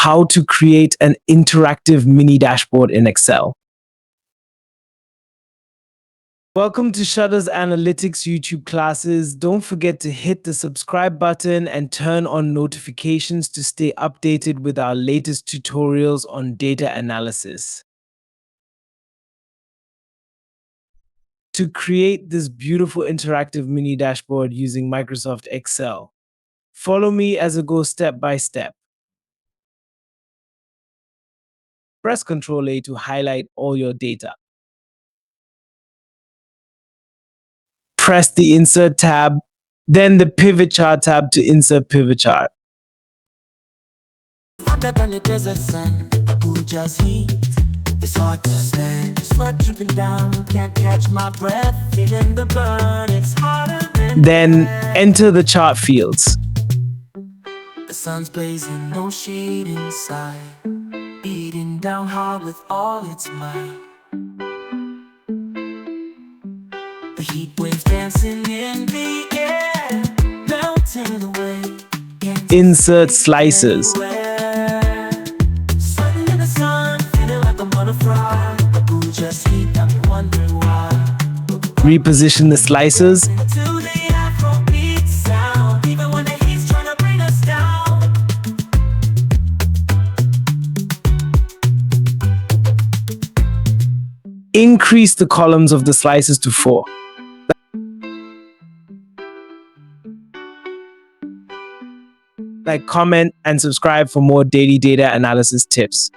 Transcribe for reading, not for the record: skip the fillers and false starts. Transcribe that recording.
how to create an interactive mini dashboard in Excel. Welcome to Shutter's Analytics YouTube classes. Don't forget to hit the subscribe button and turn on notifications to stay updated with our latest tutorials on data analysis. To create this beautiful interactive mini dashboard using Microsoft Excel, follow me as I go step by step. Press Ctrl A to highlight all your data. Press the Insert tab, then the Pivot Chart tab to insert pivot chart. It's hard to stand, sweat dripping down, can't catch my breath, feeling the burn, it's harder than Then enter the chart fields. the sun's blazing, no shade inside, beating down hard with all its might. The heat waves dancing in the air, melting away. Can't Insert slices. sweating in the sun, feeling like I'm on a fry. Who just heat, I'm wondering why. Reposition the slices. To the Afrobeat sound, even when the heat's trying to bring us down. Increase the columns of the slices to 4. Like, comment, and subscribe for more daily data analysis tips.